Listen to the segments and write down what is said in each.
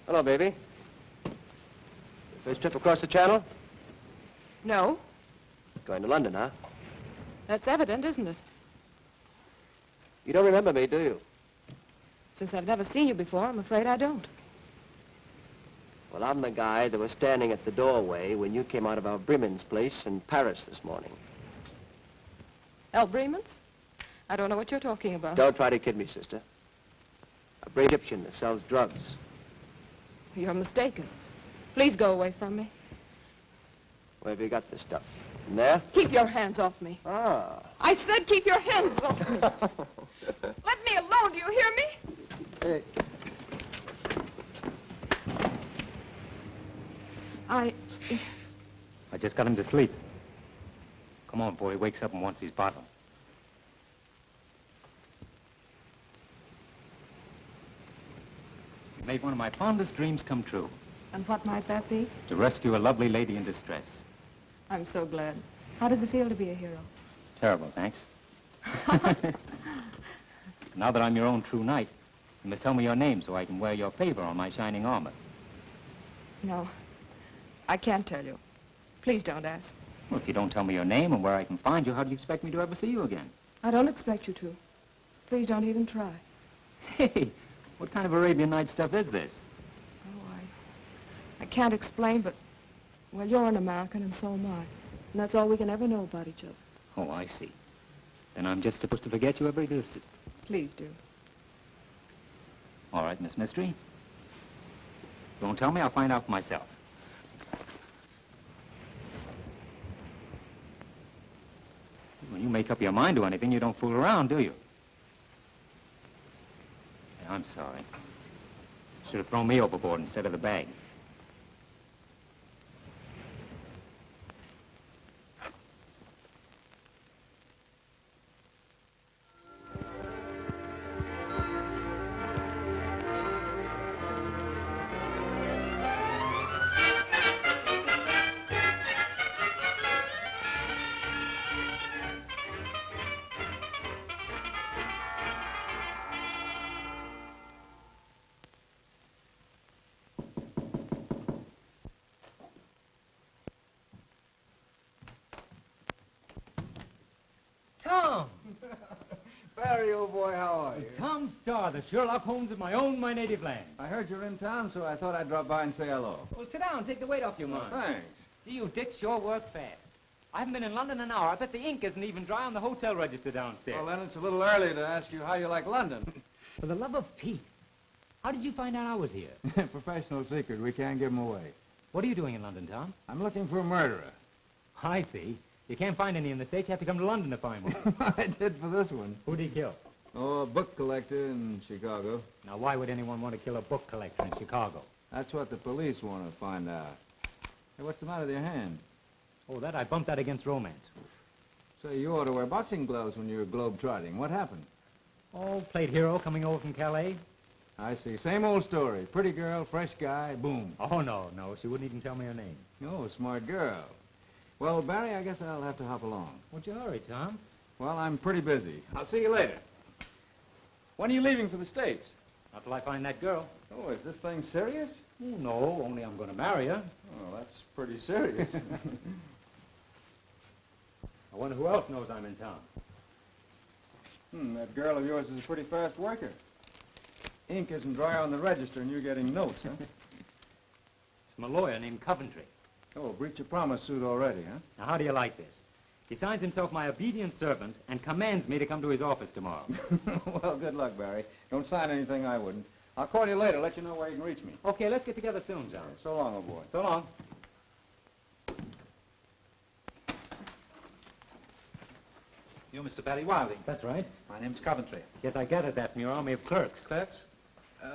Hello, baby. First trip across the channel? No. Going to London, huh? That's evident, isn't it? You don't remember me, do you? Since I've never seen you before, I'm afraid I don't. Well, I'm the guy that was standing at the doorway when you came out of our Bremen's place in Paris this morning. El Bremen's? I don't know what you're talking about. Don't try to kid me, sister. A brave Egyptian that sells drugs. You're mistaken. Please go away from me. Where have you got this stuff? In there? Keep your hands off me. Ah. I said keep your hands off me. Let me alone, do you hear me? Hey. I just got him to sleep. Come on, boy. He wakes up and wants his bottle. You made one of my fondest dreams come true. And what might that be? To rescue a lovely lady in distress. I'm so glad. How does it feel to be a hero? Terrible, thanks. Now that I'm your own true knight, you must tell me your name so I can wear your favor on my shining armor. No, I can't tell you. Please don't ask. Well, if you don't tell me your name and where I can find you, how do you expect me to ever see you again? I don't expect you to. Please don't even try. Hey, what kind of Arabian Night stuff is this? Oh, I can't explain, but, well, you're an American and so am I. And that's all we can ever know about each other. Oh, I see. Then I'm just supposed to forget you ever existed. Please do. All right, Miss Mystery. Don't tell me, I'll find out for myself. When you make up your mind to anything, you don't fool around, do you? Yeah, I'm sorry. Should have thrown me overboard instead of the bag. Tom! Barry, old boy, how are you? Tom Starr, the Sherlock Holmes of my native land. I heard you're in town, so I thought I'd drop by and say hello. Well, sit down. Take the weight off your mind. Thanks. Gee, you dicks sure work fast. I haven't been in London an hour. I bet the ink isn't even dry on the hotel register downstairs. Well, then it's a little early to ask you how you like London. For the love of Pete, how did you find out I was here? Professional secret. We can't give 'em away. What are you doing in London, Tom? I'm looking for a murderer. I see. You can't find any in the States. You have to come to London to find one. I did for this one. Who'd he kill? Oh, a book collector in Chicago. Now, why would anyone want to kill a book collector in Chicago? That's what the police want to find out. Hey, what's the matter with your hand? Oh, that I bumped that against romance. Say, you ought to wear boxing gloves when you're globe-trotting. What happened? Oh, played hero coming over from Calais. I see. Same old story. Pretty girl, fresh guy, boom. Oh, no. She wouldn't even tell me her name. Oh, smart girl. Well, Barry, I guess I'll have to hop along. What'd you hurry, Tom? Well, I'm pretty busy. I'll see you later. When are you leaving for the States? Not till I find that girl. Oh, is this thing serious? Oh, no, only I'm going to marry her. Oh, that's pretty serious. I wonder who else knows I'm in town. That girl of yours is a pretty fast worker. Ink isn't dry on the register and you're getting notes, huh? It's my lawyer named Coventry. Oh, breach of promise suit already, huh? Now, how do you like this? He signs himself my obedient servant and commands me to come to his office tomorrow. Well, good luck, Barry. Don't sign anything I wouldn't. I'll call you later, let you know where you can reach me. Okay, let's get together soon, John. So long, old boy. So long. You're Mr. Barry Wilding. That's right. My name's Coventry. Yes, I gathered that from your army of clerks. Clerks?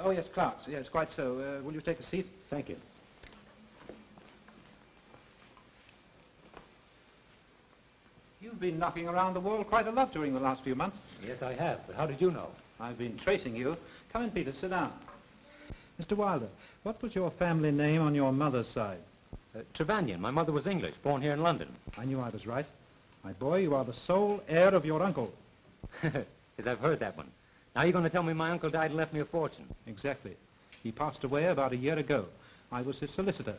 Oh, yes, clerks. Yes, quite so. Will you take a seat? Thank you. You've been knocking around the world quite a lot during the last few months. Yes, I have. But how did you know? I've been tracing you. Come in, Peter. Sit down. Mr. Wilder, what was your family name on your mother's side? Trevanion. My mother was English, born here in London. I knew I was right. My boy, you are the sole heir of your uncle. Yes, I've heard that one. Now you're going to tell me my uncle died and left me a fortune. Exactly. He passed away about a year ago. I was his solicitor.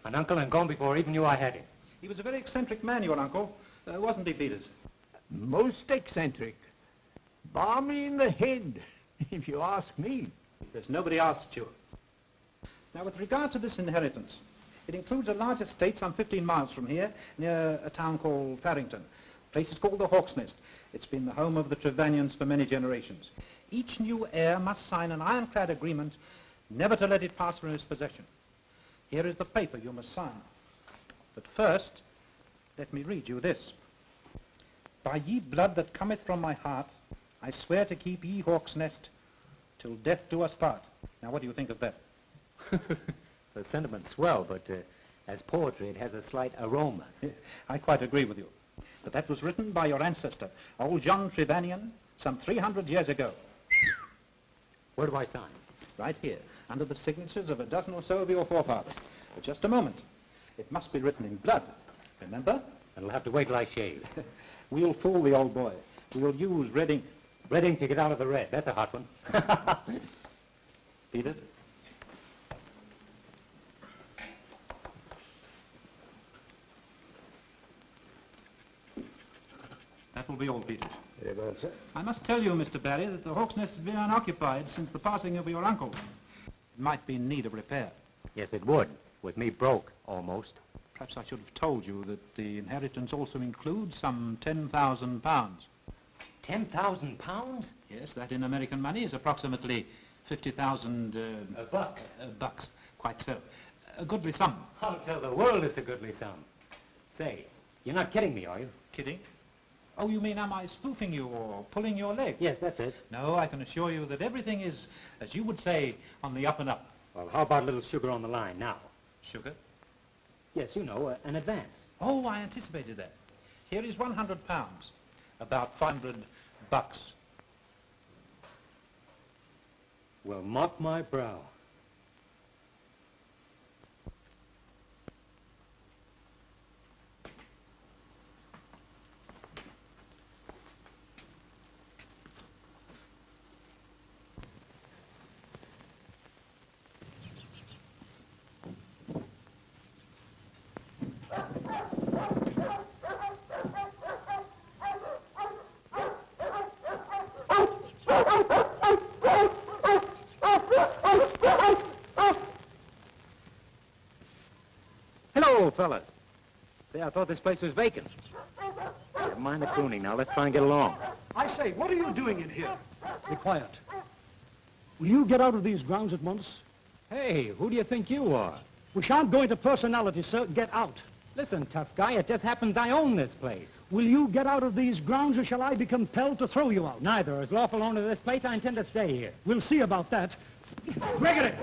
An uncle and gone before even knew I had him. He was a very eccentric man, your uncle. Wasn't he, Peters? Most eccentric. Balmy in the head, if you ask me. There's nobody asked you. Now, with regard to this inheritance, it includes a large estate some 15 miles from here, near a town called Farrington. The place is called the Hawk's Nest. It's been the home of the Trevanians for many generations. Each new heir must sign an ironclad agreement never to let it pass from his possession. Here is the paper you must sign. But first, let me read you this. By ye blood that cometh from my heart, I swear to keep ye Hawk's Nest till death do us part. Now, what do you think of that? The sentiment's swell, but as poetry, it has a slight aroma. I quite agree with you. But that was written by your ancestor, old John Trevanian, some 300 years ago. Where do I sign? Right here, under the signatures of a dozen or so of your forefathers. But just a moment. It must be written in blood, remember? It'll have to wait till I shave. We'll fool the old boy. We'll use red ink. Red ink to get out of the red. That's a hot one. Peters? That will be all, Peters. Very well, sir. I must tell you, Mr. Barry, that the Hawk's Nest has been unoccupied since the passing of your uncle. It might be in need of repair. Yes, it would. With me broke, almost. Perhaps I should have told you that the inheritance also includes some £10,000. 10,000 pounds? Yes, that in American money is approximately 50,000... bucks. Bucks, quite so. A goodly sum. I'll tell the world it's a goodly sum. Say, you're not kidding me, are you? Kidding? Oh, you mean am I spoofing you or pulling your leg? Yes, that's it. No, I can assure you that everything is, as you would say, on the up and up. Well, how about a little sugar on the line now? Sugar? Yes, you know, an advance. Oh, I anticipated that. Here is £100. About 500 bucks. Well, mop my brow. Hello, fellas. Say, I thought this place was vacant. Never mind the crooning now. Let's try and get along. I say, what are you doing in here? Be quiet. Will you get out of these grounds at once? Hey, who do you think you are? We shan't go into personalities, sir. Get out. Listen, tough guy, it just happens I own this place. Will you get out of these grounds, or shall I be compelled to throw you out? Neither. As lawful owner of this place, I intend to stay here. We'll see about that. Gregory!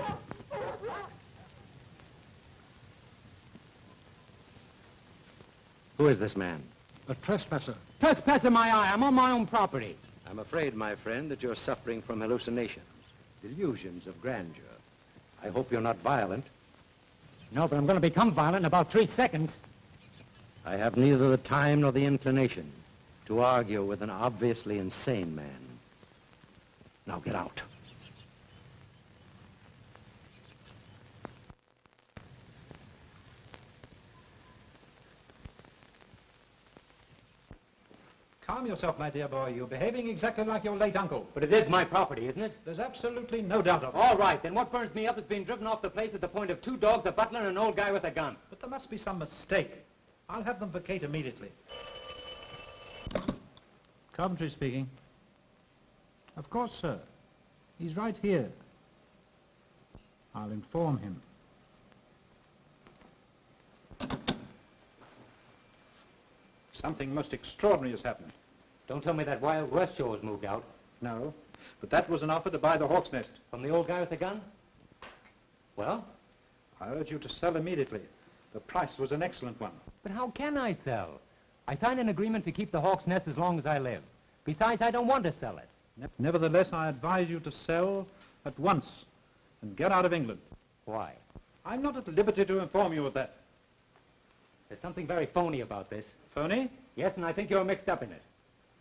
Who is this man? A trespasser. Trespasser my eye. I'm on my own property. I'm afraid, my friend, that you're suffering from hallucinations, delusions of grandeur. I hope you're not violent. No, but I'm going to become violent in about 3 seconds. I have neither the time nor the inclination to argue with an obviously insane man. Now get out. Calm yourself, my dear boy. You're behaving exactly like your late uncle. But it is my property, isn't it? There's absolutely no doubt of it. All right, then what burns me up is being driven off the place at the point of 2 dogs, a butler, and an old guy with a gun. But there must be some mistake. I'll have them vacate immediately. Coventry speaking. Of course, sir. He's right here. I'll inform him. Something most extraordinary has happened. Don't tell me that Wild West show has moved out. No, but that was an offer to buy the Hawk's Nest. From the old guy with the gun? Well? I urge you to sell immediately. The price was an excellent one. But how can I sell? I signed an agreement to keep the Hawk's Nest as long as I live. Besides, I don't want to sell it. Nevertheless, I advise you to sell at once and get out of England. Why? I'm not at liberty to inform you of that. There's something very phony about this. Phony? Yes, and I think you're mixed up in it.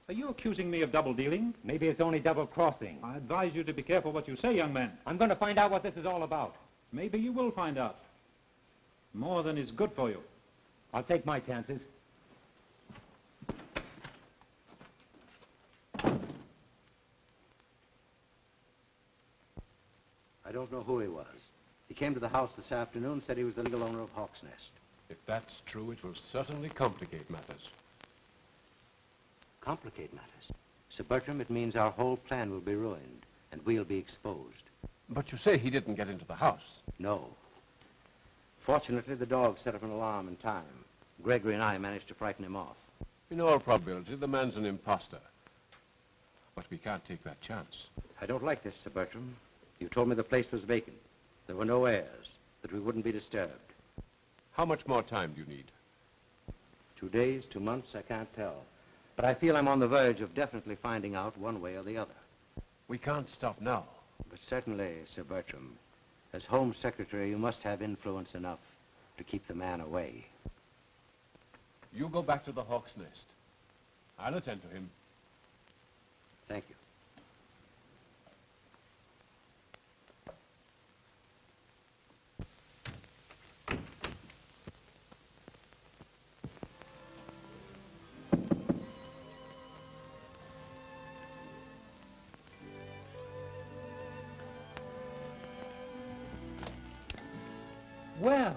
Are you accusing me of double-dealing? Maybe it's only double-crossing. I advise you to be careful what you say, young man. I'm going to find out what this is all about. Maybe you will find out. More than is good for you. I'll take my chances. I don't know who he was. He came to the house this afternoon, said he was the legal owner of Hawk's Nest. If that's true, it will certainly complicate matters. Complicate matters? Sir Bertram, it means our whole plan will be ruined, and we'll be exposed. But you say he didn't get into the house. No. Fortunately, the dog set up an alarm in time. Gregory and I managed to frighten him off. In all probability, the man's an imposter. But we can't take that chance. I don't like this, Sir Bertram. You told me the place was vacant. There were no heirs, that we wouldn't be disturbed. How much more time do you need? 2 days, 2 months, I can't tell. But I feel I'm on the verge of definitely finding out one way or the other. We can't stop now. But certainly, Sir Bertram, as Home Secretary, you must have influence enough to keep the man away. You go back to the Hawk's Nest. I'll attend to him. Thank you. Well,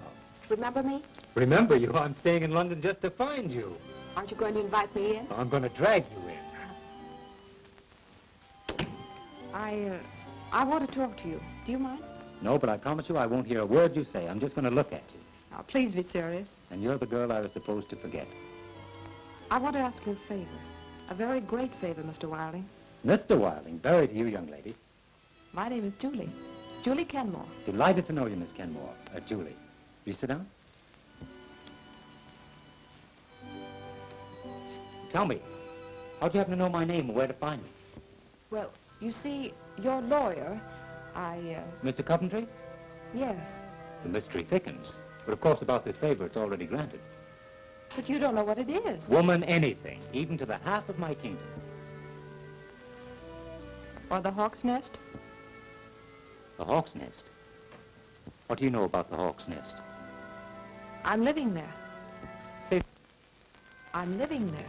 Remember me? remember you. I'm staying in London just to find you. Aren't you going to invite me in? I'm going to drag you in. I want to talk to you. Do you mind? No, but I promise you I won't hear a word you say. I'm just going to look at you. Now, please be serious. And you're the girl I was supposed to forget. I want to ask you a favor. A very great favor, Mr. Wilding. Mr. Wilding, very to you, young lady. My name is Julie. Julie Kenmore. Delighted to know you, Miss Kenmore. Julie. Will you sit down? Tell me, how'd you happen to know my name and where to find me? Well, you see, your lawyer, Mr. Coventry? Yes. The mystery thickens. But of course, about this favor, it's already granted. But you don't know what it is. Woman, anything, even to the half of my kingdom. Or the Hawk's Nest? The Hawk's Nest? What do you know about the Hawk's Nest? I'm living there. Say, I'm living there.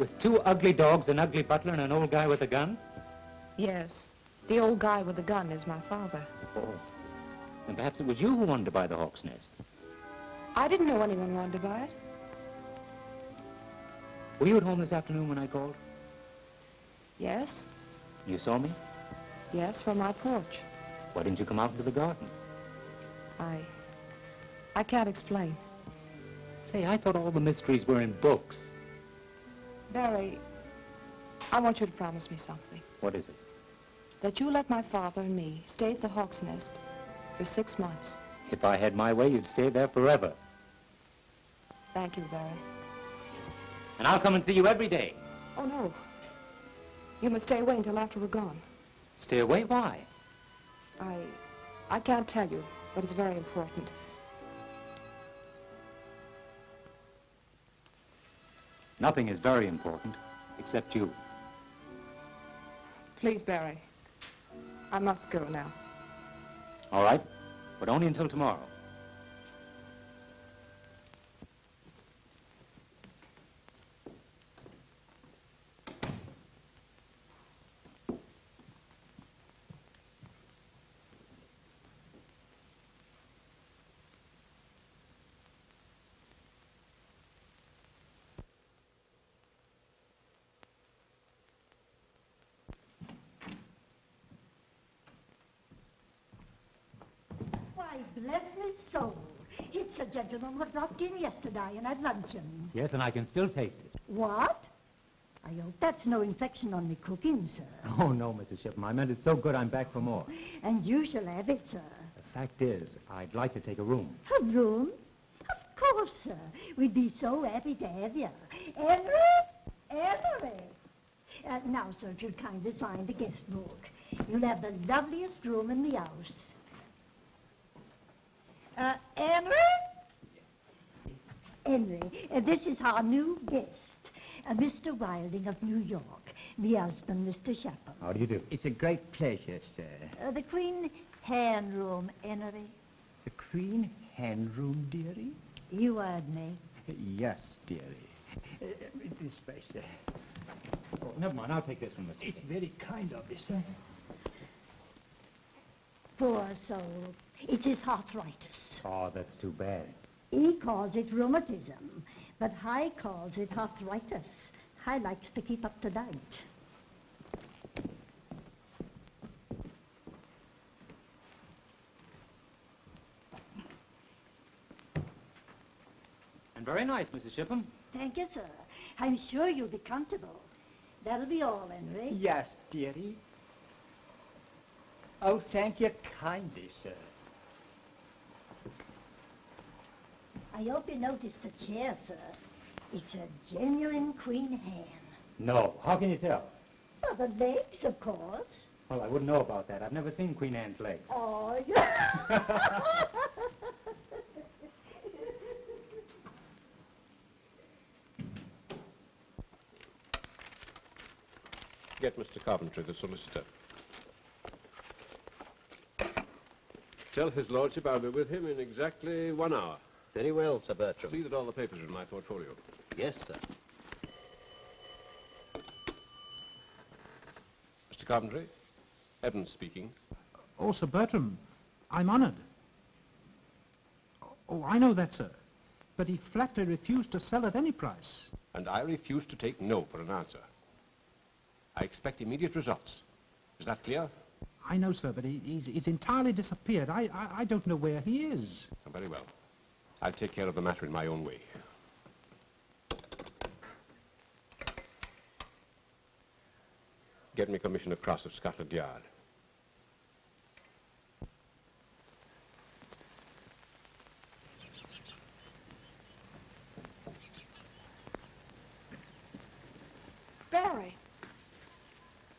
with 2 ugly dogs, an ugly butler, and an old guy with a gun? Yes. The old guy with the gun is my father. Oh. And perhaps it was you who wanted to buy the Hawk's Nest. I didn't know anyone wanted to buy it. Were you at home this afternoon when I called? Yes. You saw me? Yes, from my porch. Why didn't you come out into the garden? I can't explain. Say, I thought all the mysteries were in books. Barry, I want you to promise me something. What is it? That you let my father and me stay at the Hawk's Nest for 6 months. If I had my way, you'd stay there forever. Thank you, Barry. And I'll come and see you every day. Oh, no. You must stay away until after we're gone. Stay away? Why? I can't tell you, but it's very important. Nothing is very important, except you. Please, Barry. I must go now. All right, but only until tomorrow. Why, bless his soul. It's a gentleman who dropped in yesterday and had luncheon. Yes, and I can still taste it. What? I hope that's no infection on me cooking, sir. Oh, no, Mrs. Shipman. I meant it's so good I'm back for more. And you shall have it, sir. The fact is, I'd like to take a room. A room? Of course, sir. We'd be so happy to have you. Henry? Henry! Now, sir, if you'd kindly sign the guest book. You'll have the loveliest room in the house. Henry? Henry, this is our new guest. Mr. Wilding of New York. Me husband, Mr. Shepherd. How do you do? It's a great pleasure, sir. The Queen Hen Room, Henry. The Queen Hen Room, dearie? You heard me. Yes, dearie. This way, sir. Oh, never mind. I'll take this one, Mr. It's very kind of you, sir. Poor soul. It's his arthritis. Oh, that's too bad. He calls it rheumatism, but I calls it arthritis. I likes to keep up to date. And very nice, Mrs. Shipham. Thank you, sir. I'm sure you'll be comfortable. That'll be all, Henry. Yes, dearie. Oh, thank you kindly, sir. I hope you noticed the chair, sir. It's a genuine Queen Hen. No. How can you tell? Well, the legs, of course. Well, I wouldn't know about that. I've never seen Queen Anne's legs. Oh, Get Mr. Coventry, the solicitor. Tell his lordship I'll be with him in exactly 1 hour. Very well, Sir Bertram. See that all the papers are in my portfolio. Yes, sir. Mr. Coventry, Evans speaking. Oh, Sir Bertram, I'm honored. Oh, I know that, sir. But he flatly refused to sell at any price. And I refuse to take no for an answer. I expect immediate results. Is that clear? I know, sir, but he's entirely disappeared. I don't know where he is. Oh, very well. I'll take care of the matter in my own way. Get me Commissioner Cross of Scotland Yard. Barry,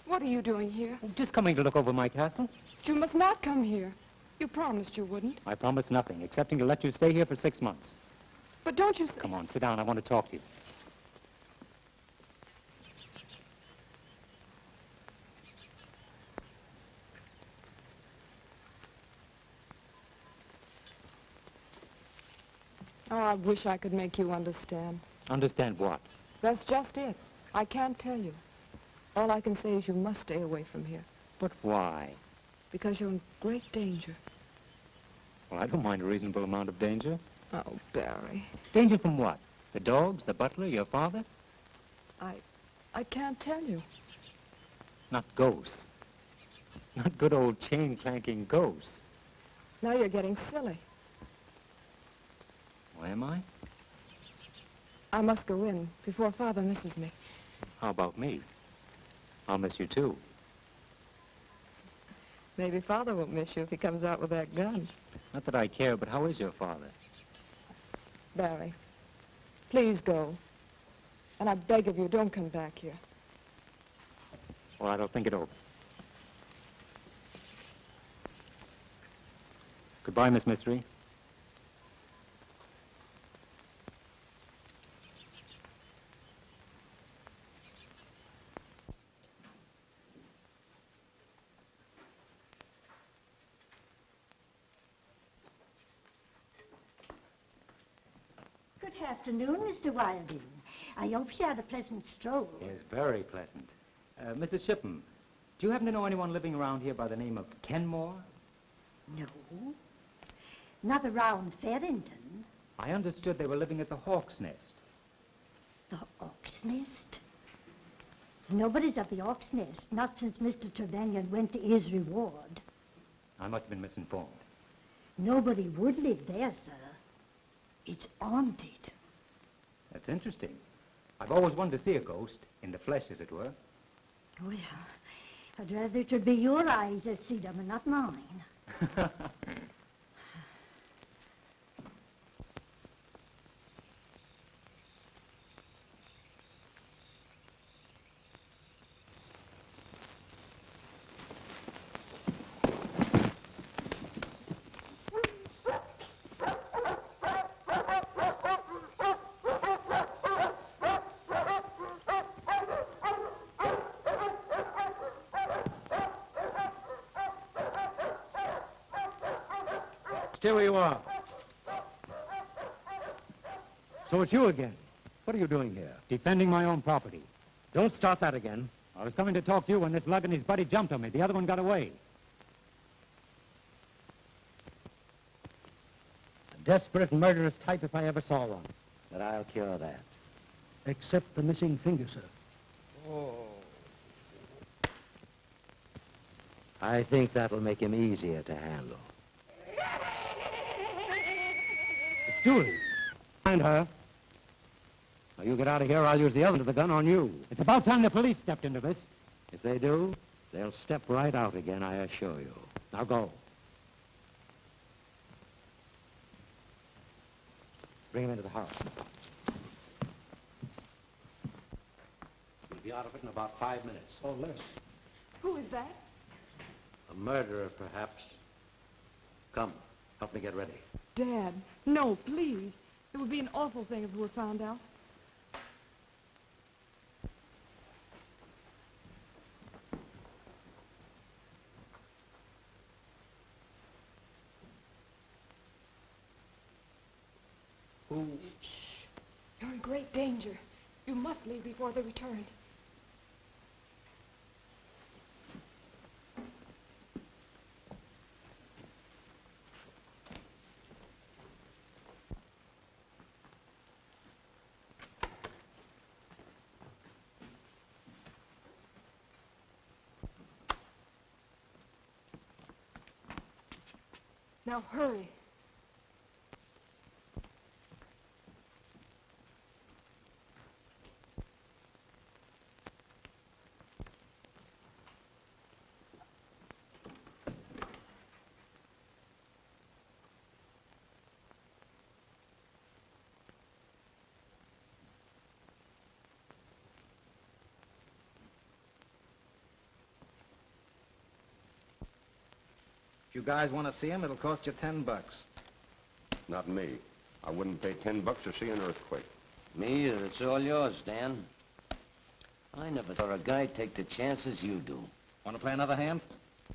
what are you doing here? Just coming to look over my castle. You must not come here. You promised you wouldn't. I promised nothing, excepting to let you stay here for 6 months. But don't you... Come on, sit down. I want to talk to you. Oh, I wish I could make you understand. Understand what? That's just it. I can't tell you. All I can say is you must stay away from here. But why? Because you're in great danger. Well, I don't mind a reasonable amount of danger. Oh, Barry. Danger from what? The dogs, the butler, your father? I can't tell you. Not ghosts. Not good old chain-clanking ghosts. Now you're getting silly. Why am I? I must go in before Father misses me. How about me? I'll miss you, too. Maybe Father won't miss you if he comes out with that gun. Not that I care, but how is your father? Barry, please go. And I beg of you, don't come back here. Well, I don't think it over. Goodbye, Miss Mystery. Good afternoon, Mr. Wilding. I hope you had a pleasant stroll. Yes, very pleasant. Mrs. Shipham, do you happen to know anyone living around here by the name of Kenmore? No. Not around Farrington. I understood they were living at the Hawk's Nest. The Hawk's Nest? Nobody's at the Hawk's Nest, not since Mr. Trevanion went to his reward. I must have been misinformed. Nobody would live there, sir. It's haunted. That's interesting. I've always wanted to see a ghost, in the flesh, as it were. Well, I'd rather it should be your eyes that see them and not mine. stay where you are. So it's you again. What are you doing here? Defending my own property. Don't start that again. I was coming to talk to you when this lug and his buddy jumped on me. The other one got away. A desperate, murderous type if I ever saw one. But I'll cure that. Except the missing finger, sir. Oh. I think that'll make him easier to handle. It's Julie. Find her. Now, you get out of here, I'll use the other end of the gun on you. It's about time the police stepped into this. If they do, they'll step right out again, I assure you. Now go. Bring him into the house. We'll be out of it in about 5 minutes. Or less. Who is that? A murderer, perhaps. Come, help me get ready. Dad. No, please. It would be an awful thing if we were found out. Who? Shh. You're in great danger. You must leave before they return. Now hurry. If you guys want to see him, it'll cost you $10. Not me. I wouldn't pay $10 to see an earthquake. Me either. It's all yours, Dan. I never saw a guy take the chances you do. Want to play another hand?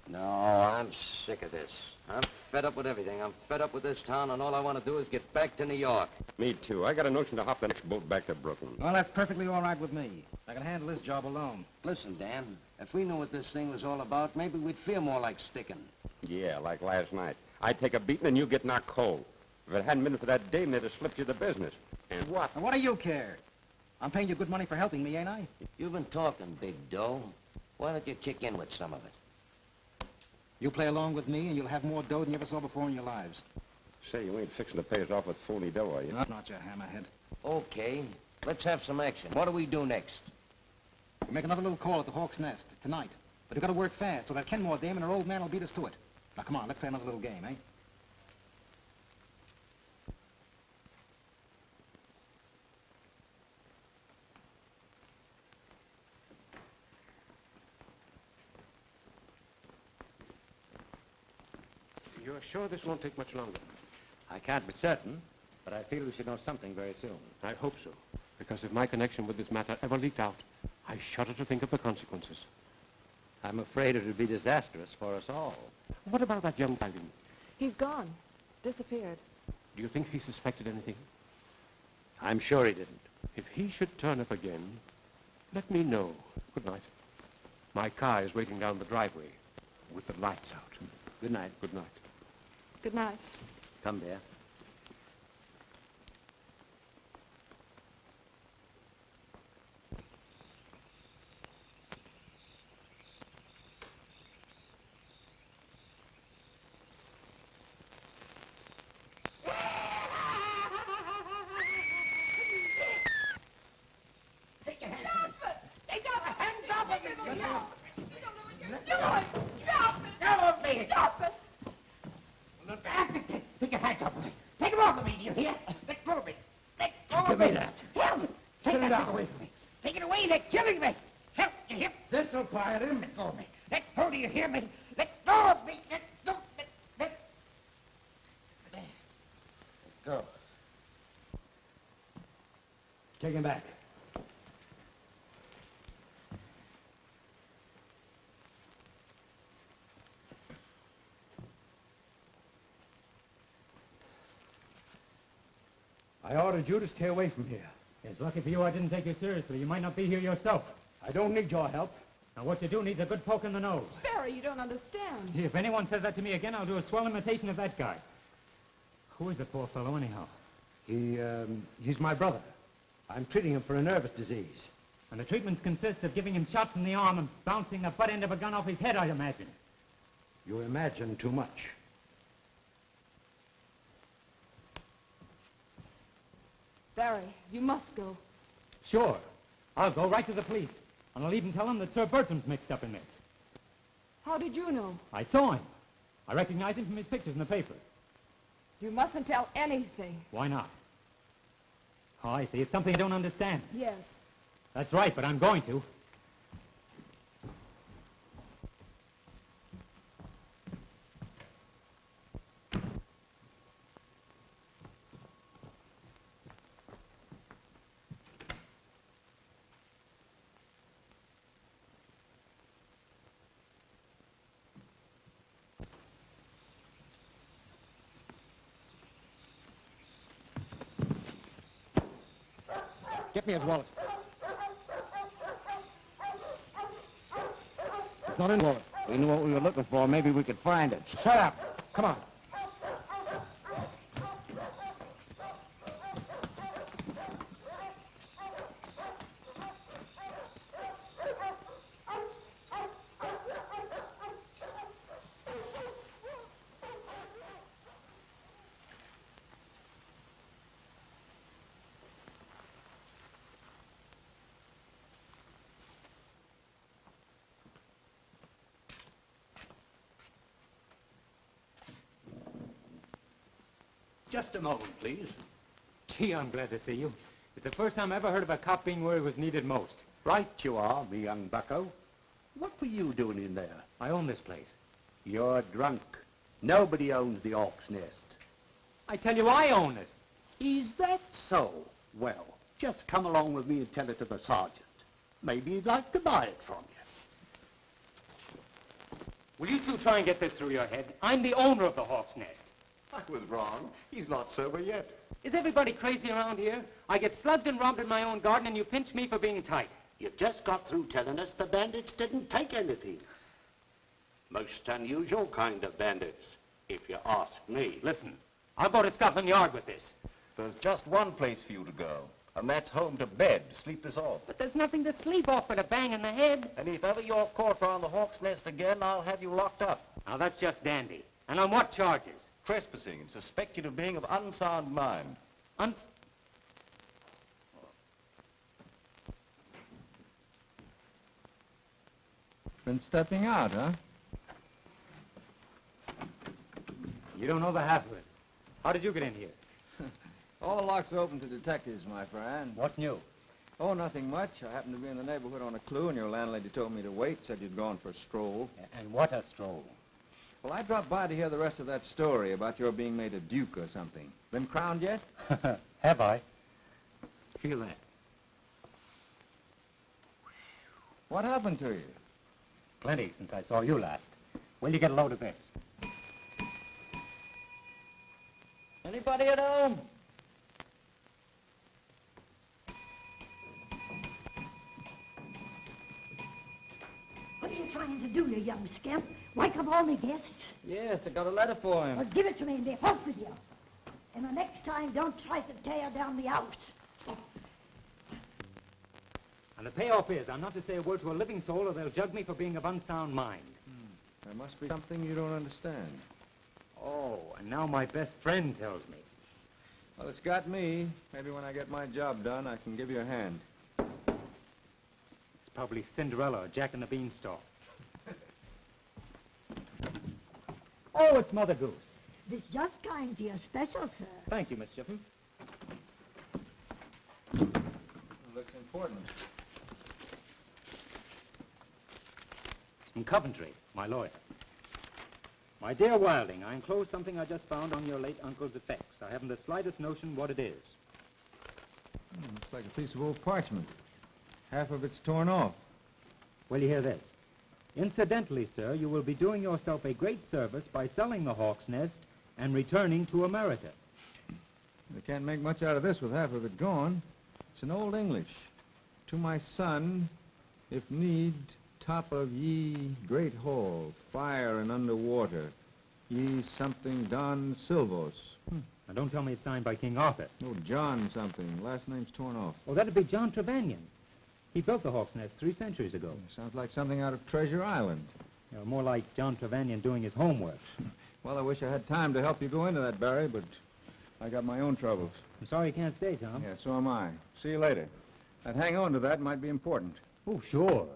No, I'm sick of this. I'm fed up with everything. I'm fed up with this town, and all I want to do is get back to New York. Me too. I got a notion to hop the next boat back to Brooklyn. Well, that's perfectly all right with me. I can handle this job alone. Listen, Dan, if we knew what this thing was all about, maybe we'd feel more like sticking. Yeah, like last night. I'd take a beating and you get knocked cold. If it hadn't been for that dame, they'd have slipped you the business. And what? And what do you care? I'm paying you good money for helping me, ain't I? You've been talking, Big Doe. Why don't you kick in with some of it? You play along with me, and you'll have more dough than you ever saw before in your lives. Say, you ain't fixing to pay us off with phony dough, are you? Not you hammerhead. Okay, let's have some action. What do we do next? We make another little call at the Hawk's Nest tonight. But we've got to work fast, so that Kenmore dame and her old man will beat us to it. Now, come on, let's play another little game, eh? You're sure this won't take much longer? I can't be certain, but I feel we should know something very soon. I hope so. Because if my connection with this matter ever leaked out, I shudder to think of the consequences. I'm afraid it would be disastrous for us all. What about that young guy? He's gone. Disappeared. Do you think he suspected anything? I'm sure he didn't. If he should turn up again, let me know. Good night. My car is waiting down the driveway with the lights out. Good night. Good night. Good night. Come, dear. Take him back. I ordered you to stay away from here. It's lucky for you I didn't take you seriously. You might not be here yourself. I don't need your help. Now, what you do needs a good poke in the nose. Barry, you don't understand. Gee, if anyone says that to me again, I'll do a swell imitation of that guy. Who is the poor fellow, anyhow? He's my brother. I'm treating him for a nervous disease. And the treatment consists of giving him shots in the arm and bouncing the butt end of a gun off his head, I imagine. You imagine too much. Barry, you must go. Sure. I'll go right to the police. And I'll even tell them that Sir Bertram's mixed up in this. How did you know? I saw him. I recognize him from his pictures in the paper. You mustn't tell anything. Why not? Oh, I see. It's something I don't understand. Yes. That's right, but I'm going to. Get me his wallet. It's not in the wallet. We knew what we were looking for. Maybe we could find it. Shut up. Come on. Just a moment, please. Gee, I'm glad to see you. It's the first time I ever heard of a cop being where he was needed most. Right you are, me young bucko. What were you doing in there? I own this place. You're drunk. Nobody owns the Hawk's Nest. I tell you, I own it. Is that so? Well, just come along with me and tell it to the sergeant. Maybe he'd like to buy it from you. Will you two try and get this through your head? I'm the owner of the Hawk's Nest. I was wrong. He's not sober yet. Is everybody crazy around here? I get slugged and robbed in my own garden, and you pinch me for being tight. You just got through telling us the bandits didn't take anything. Most unusual kind of bandits, if you ask me. Listen, I'll go to Scotland Yard with this. There's just one place for you to go, and that's home to bed. Sleep this off. But there's nothing to sleep off but a bang in the head. And if ever you're caught around the Hawk's Nest again, I'll have you locked up. Now, that's just dandy. And on what charges? Trespassing and suspected of being of unsound mind. Been stepping out, huh? You don't know the half of it. How did you get in here? All locks are open to detectives, my friend. What new? Oh, nothing much. I happened to be in the neighborhood on a clue, and your landlady told me to wait, said you'd gone for a stroll. And what a stroll. Well, I dropped by to hear the rest of that story about your being made a duke or something. Been crowned yet? Have I? Feel that. What happened to you? Plenty since I saw you last. Will you get a load of this? Anybody at home? What are you trying to do, you young scamp? Wake up all the guests? Yes, I got a letter for him. Well, give it to me and be off with you. And the next time, don't try to tear down the house. And the payoff is, I'm not to say a word to a living soul or they'll jug me for being of unsound mind. There must be something you don't understand. Oh, and now my best friend tells me. Well, it's got me. Maybe when I get my job done, I can give you a hand. It's probably Cinderella or Jack and the Beanstalk. Oh, it's Mother Goose. This just kind to your special, sir. Thank you, Miss Jiffin. Looks important. It's from Coventry, my lawyer. My dear Wilding, I enclose something I just found on your late uncle's effects. I haven't the slightest notion what it is. Looks like a piece of old parchment. Half of it's torn off. Will you hear this? Incidentally, sir, you will be doing yourself a great service by selling the Hawk's Nest and returning to America. They can't make much out of this with half of it gone. It's in Old English. To my son, if need, top of ye great hall, fire and under water, ye something Don Silvos. Now, don't tell me it's signed by King Arthur. No, John something. Last name's torn off. Oh, that'd be John Trevanion. He built the Hawk's Nest 3 centuries ago. Sounds like something out of Treasure Island. You know, more like John Trevanion doing his homework. Well, I wish I had time to help you go into that, Barry, but I got my own troubles. I'm sorry you can't stay, Tom. Yeah, so am I. See you later. I'd hang on to that might be important. Oh, sure.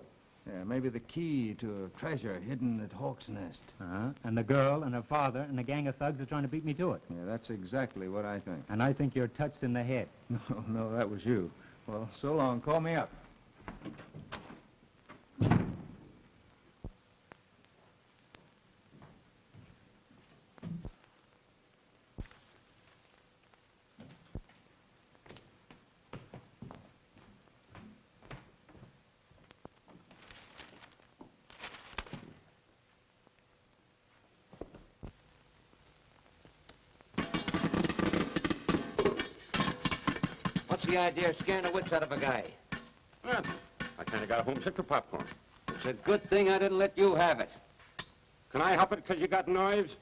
Yeah, maybe the key to a treasure hidden at Hawk's Nest. And the girl and her father and a gang of thugs are trying to beat me to it. Yeah, that's exactly what I think. And I think you're touched in the head. No, that was you. Well, so long. Call me up. What's the idea of scaring the wits out of a guy? Well, I kind of got homesick for popcorn. It's a good thing I didn't let you have it. Can I help it because you got knives?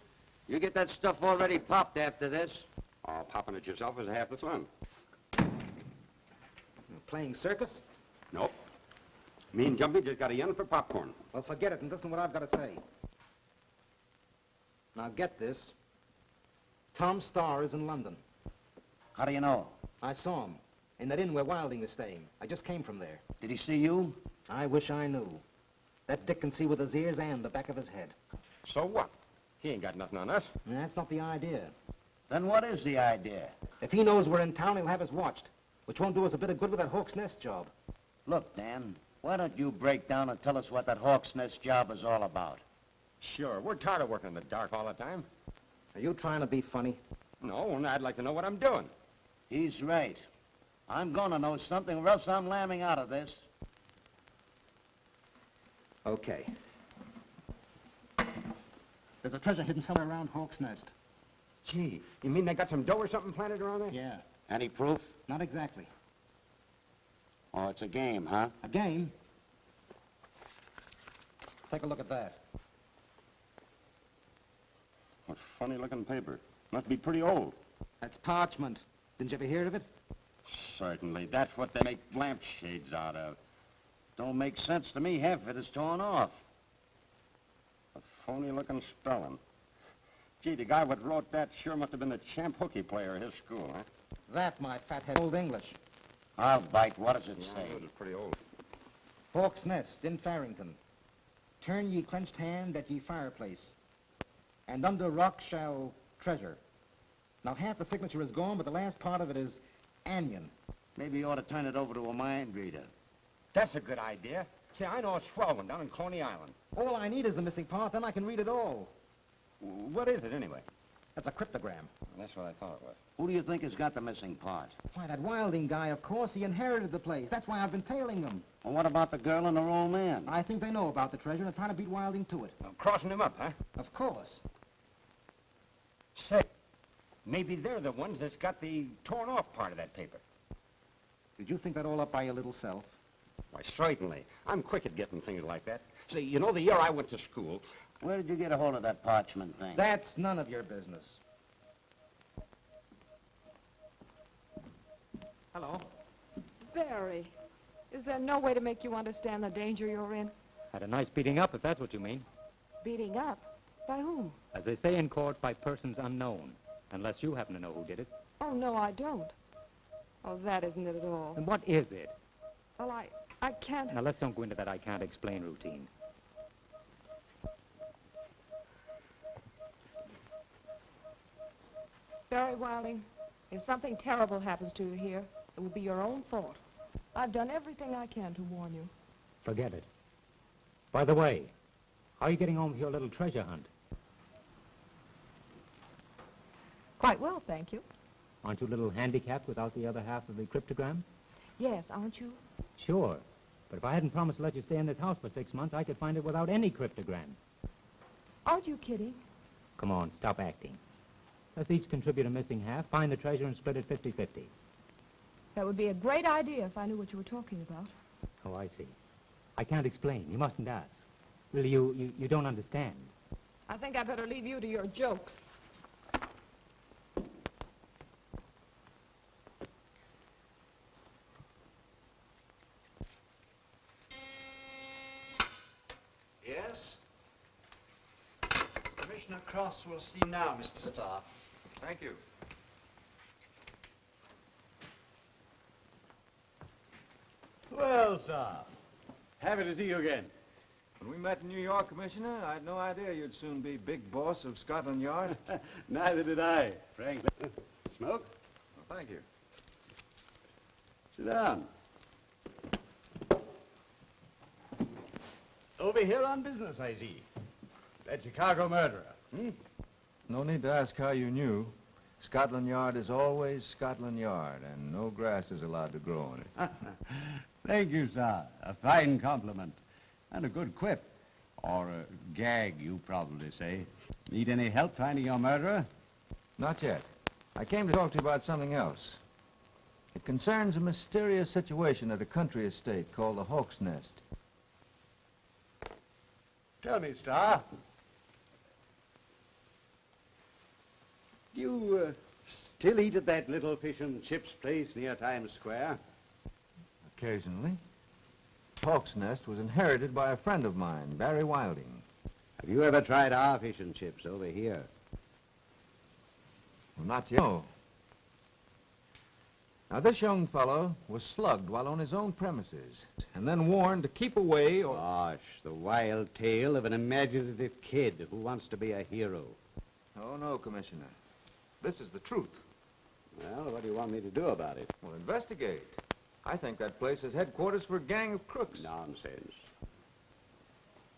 You get that stuff already popped after this. Oh, popping it yourself is half the fun. Playing circus? Nope. Me and Jumpy just got a yen for popcorn. Well, forget it and listen to what I've got to say. Now, get this. Tom Starr is in London. How do you know? I saw him in that inn where Wilding is staying. I just came from there. Did he see you? I wish I knew. That Dick can see with his ears and the back of his head. So what? He ain't got nothing on us. That's not the idea. Then what is the idea? If he knows we're in town, he'll have us watched, which won't do us a bit of good with that Hawk's Nest job. Look, Dan, why don't you break down and tell us what that Hawk's Nest job is all about? Sure, we're tired of working in the dark all the time. Are you trying to be funny? No, and I'd like to know what I'm doing. He's right. I'm gonna know something, or else I'm lambing out of this. Okay. There's a treasure hidden somewhere around Hawk's Nest. Gee, you mean they got some dough or something planted around there? Yeah. Any proof? Not exactly. Oh, it's a game, huh? A game? Take a look at that. What funny-looking paper. Must be pretty old. That's parchment. Didn't you ever hear of it? Certainly. That's what they make lampshades out of. Don't make sense to me. Half of it is torn off. A phony-looking spelling. Gee, the guy what wrote that sure must have been the champ hooky player at his school, huh? That, my fathead, Old English. I'll bite. What does it say? It's pretty old. Hawk's Nest in Farrington. Turn ye clenched hand at ye fireplace, and under rock shall treasure. Now, half the signature is gone, but the last part of it is anion. Maybe you ought to turn it over to a mind reader. That's a good idea. See, I know a swell one down in Coney Island. All I need is the missing part, then I can read it all. What is it, anyway? That's a cryptogram. That's what I thought it was. Who do you think has got the missing part? Why, that Wilding guy, of course. He inherited the place. That's why I've been tailing them. Well, what about the girl and her old man? I think they know about the treasure and are trying to beat Wilding to it. Crossing him up, huh? Of course. Say, maybe they're the ones that's got the torn-off part of that paper. Did you think that all up by your little self? Why, certainly. I'm quick at getting things like that. See, you know, the year I went to school... Where did you get a hold of that parchment thing? That's none of your business. Hello? Barry, is there no way to make you understand the danger you're in? Had a nice beating up, if that's what you mean. Beating up? By whom? As they say in court, by persons unknown. Unless you happen to know who did it. Oh, no, I don't. Oh, that isn't it at all. And what is it? Well, I can't... Now, let's don't go into that I can't explain routine. Barry Wilding, if something terrible happens to you here, it will be your own fault. I've done everything I can to warn you. Forget it. By the way, how are you getting on with your little treasure hunt? Quite well, thank you. Aren't you a little handicapped without the other half of the cryptogram? Yes, aren't you? Sure. But if I hadn't promised to let you stay in this house for 6 months, I could find it without any cryptogram. Aren't you kidding? Come on, stop acting. Let's each contribute a missing half, find the treasure, and split it 50-50. That would be a great idea if I knew what you were talking about. Oh, I see. I can't explain. You mustn't ask. Really, you don't understand. I think I better leave you to your jokes. Yes? Commissioner Cross will see you now, Mr. Starr. Thank you. Well, sir, happy to see you again. When we met in New York, Commissioner, I had no idea you'd soon be big boss of Scotland Yard. Neither did I, frankly. Smoke? Well, thank you. Sit down. Over here on business, I see. That Chicago murderer, hmm? No need to ask how you knew. Scotland Yard is always Scotland Yard, and no grass is allowed to grow on it. Thank you, sir. A fine compliment. And a good quip. Or a gag, you probably say. Need any help finding your murderer? Not yet. I came to talk to you about something else. It concerns a mysterious situation at a country estate called the Hawk's Nest. Tell me, Star. Do you still eat at that little fish and chips place near Times Square? Occasionally. Hawk's Nest was inherited by a friend of mine, Barry Wilding. Have you ever tried our fish and chips over here? Well, not yet. No. Now, this young fellow was slugged while on his own premises, and then warned to keep away or... Gosh, the wild tale of an imaginative kid who wants to be a hero. Oh, no, Commissioner. This is the truth. Well, what do you want me to do about it? Well, investigate. I think that place is headquarters for a gang of crooks. Nonsense.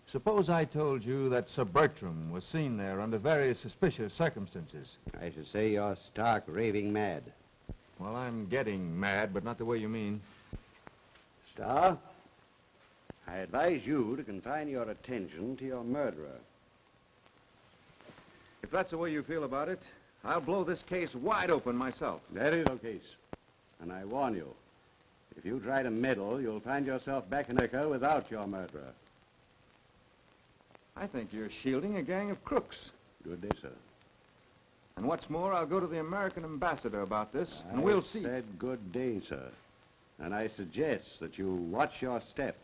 Suppose I told you that Sir Bertram was seen there under very suspicious circumstances. I should say you're stark raving mad. Well, I'm getting mad, but not the way you mean. Star, I advise you to confine your attention to your murderer. If that's the way you feel about it, I'll blow this case wide open myself. That is the case. And I warn you, if you try to meddle, you'll find yourself back in America without your murderer. I think you're shielding a gang of crooks. Good day, sir. And what's more, I'll go to the American ambassador about this, and we'll see. I said good day, sir. And I suggest that you watch your step.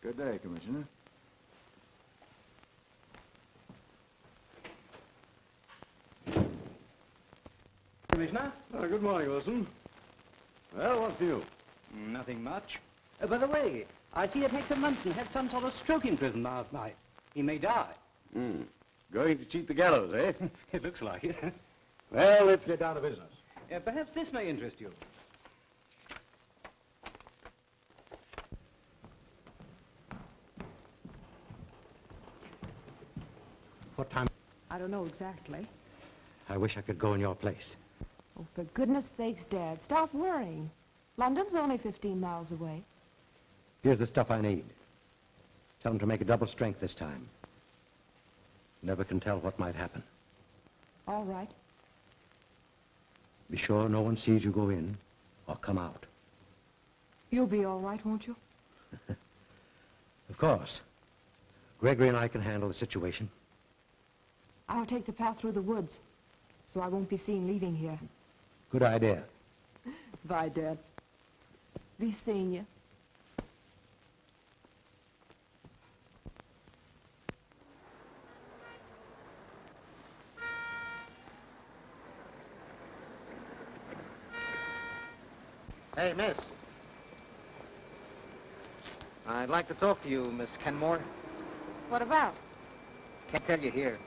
Good day, Commissioner. Commissioner? Good morning, Wilson. Well, what's new? Nothing much. By the way, I see Detective Munson had some sort of stroke in prison last night. He may die. Going to cheat the gallows, eh? It looks like it. Well, let's get down to business. Perhaps this may interest you. What time? I don't know exactly. I wish I could go in your place. Oh, for goodness sakes, Dad, stop worrying. London's only 15 miles away. Here's the stuff I need. Tell them to make a double strength this time. Never can tell what might happen. All right. Be sure no one sees you go in or come out. You'll be all right, won't you? Of course. Gregory and I can handle the situation. I'll take the path through the woods, so I won't be seen leaving here. Good idea. Bye, Dad. Be seeing you. Hey, miss. I'd like to talk to you, Miss Kenmore. What about? Can't tell you here.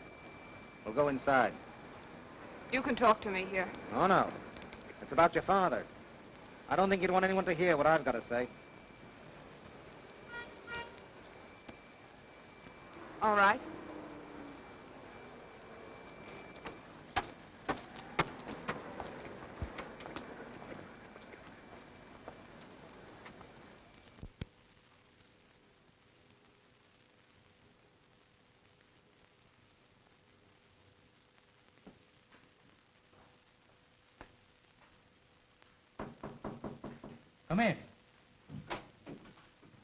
We'll go inside. You can talk to me here. Oh, no. It's about your father. I don't think you'd want anyone to hear what I've got to say. All right. Come in.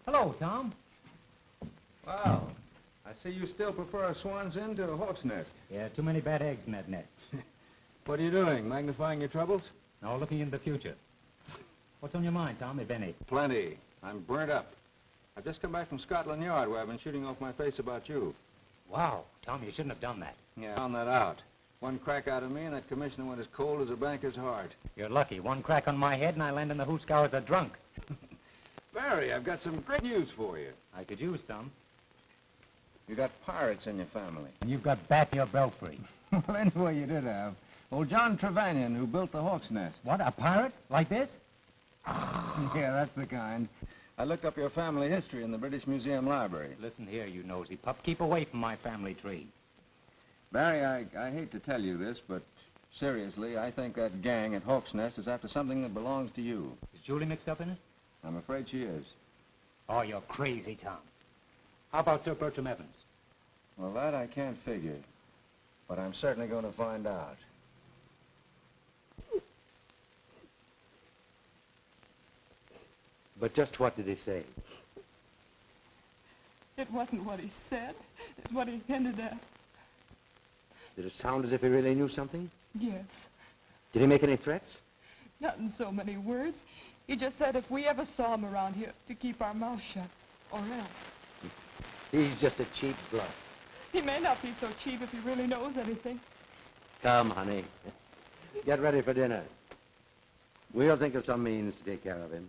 Hello, Tom. Wow. I see you still prefer a swan's inn to a hawk's nest. Yeah, too many bad eggs in that nest. What are you doing? Magnifying your troubles? No, looking into the future. What's on your mind, Tom, if any? Plenty. I'm burnt up. I've just come back from Scotland Yard where I've been shooting off my face about you. Wow, Tom, you shouldn't have done that. Yeah, I found that out. One crack out of me and that commissioner went as cold as a banker's heart. You're lucky. One crack on my head and I land in the Hooskow as a drunk. Barry, I've got some great news for you. I could use some. You got pirates in your family. And you've got bat in your belfry. Well, anyway, you did have. Old John Trevanion, who built the hawk's nest. What, a pirate? Like this? Yeah, that's the kind. I looked up your family history in the British Museum Library. Listen here, you nosy pup. Keep away from my family tree. Barry, I hate to tell you this, but seriously, I think that gang at Hawk's Nest is after something that belongs to you. Is Julie mixed up in it? I'm afraid she is. Oh, you're crazy, Tom. How about Sir Bertram Evans? Well, that I can't figure, but I'm certainly going to find out. But just what did he say? It wasn't what he said. It's what he hinted at. Did it sound as if he really knew something? Yes. Did he make any threats? Not in so many words. He just said if we ever saw him around here, to keep our mouths shut, or else. He's just a cheap bluff. He may not be so cheap if he really knows anything. Come, honey. Get ready for dinner. We'll think of some means to take care of him.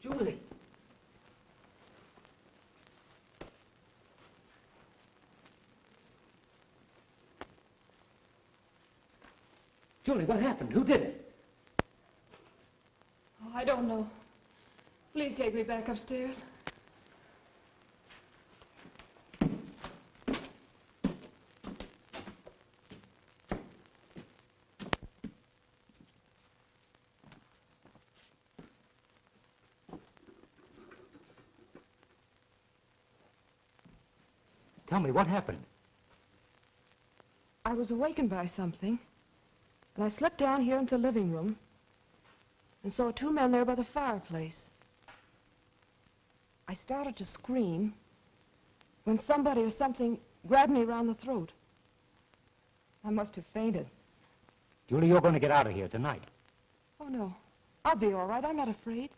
Julie! Julie, what happened? Who did it? Oh, I don't know. Please take me back upstairs. Tell me, what happened? I was awakened by something, and I slipped down here into the living room. and saw two men there by the fireplace. I started to scream when somebody or something grabbed me around the throat. I must have fainted. Julie, you're going to get out of here tonight. Oh, no. I'll be all right. I'm not afraid.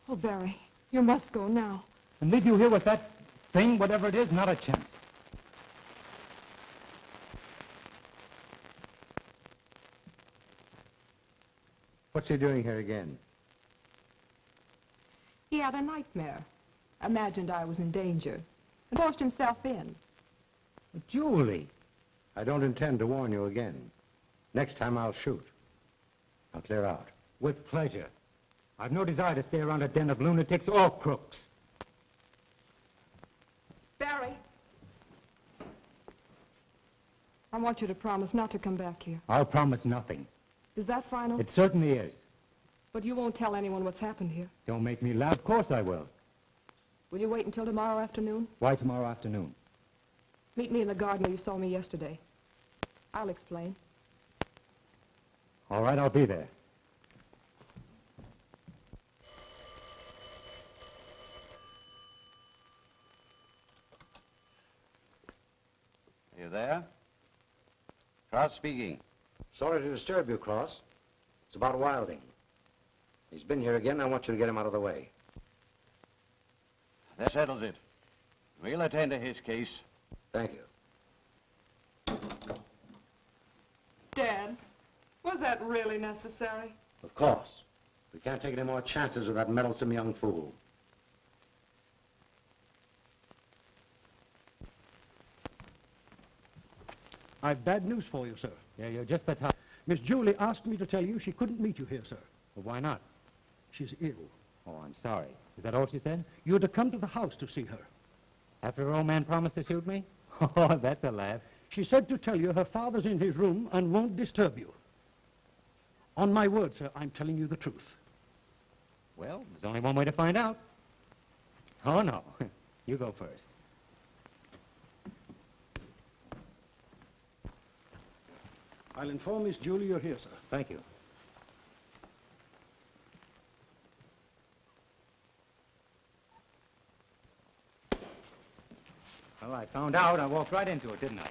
Oh, Barry, you must go now. And leave you here with that thing, whatever it is, not a chance. What's he doing here again? He had a nightmare. Imagined I was in danger and forced himself in. Julie! I don't intend to warn you again. Next time I'll shoot. I'll clear out. With pleasure. I've no desire to stay around a den of lunatics or crooks. Barry! I want you to promise not to come back here. I'll promise nothing. Is that final? It certainly is. But you won't tell anyone what's happened here. Don't make me laugh. Of course I will. Will you wait until tomorrow afternoon? Why tomorrow afternoon? Meet me in the garden where you saw me yesterday. I'll explain. All right, I'll be there. Are you there? Krafft speaking. Sorry to disturb you, Cross. It's about Wilding. He's been here again. I want you to get him out of the way. That settles it. We'll attend to his case. Thank you. Dad, was that really necessary? Of course. We can't take any more chances with that meddlesome young fool. I've bad news for you, sir. Yeah, you're just the type. Miss Julie asked me to tell you she couldn't meet you here, sir. Well, why not? She's ill. Oh, I'm sorry. Is that all she said? You're to come to the house to see her. After her old man promised to shoot me? Oh, that's a laugh. She said to tell you her father's in his room and won't disturb you. On my word, sir, I'm telling you the truth. Well, there's only one way to find out. Oh, no. You go first. I'll inform Miss Julie you're here, sir. Thank you. Well, I found out. I walked right into it, didn't I?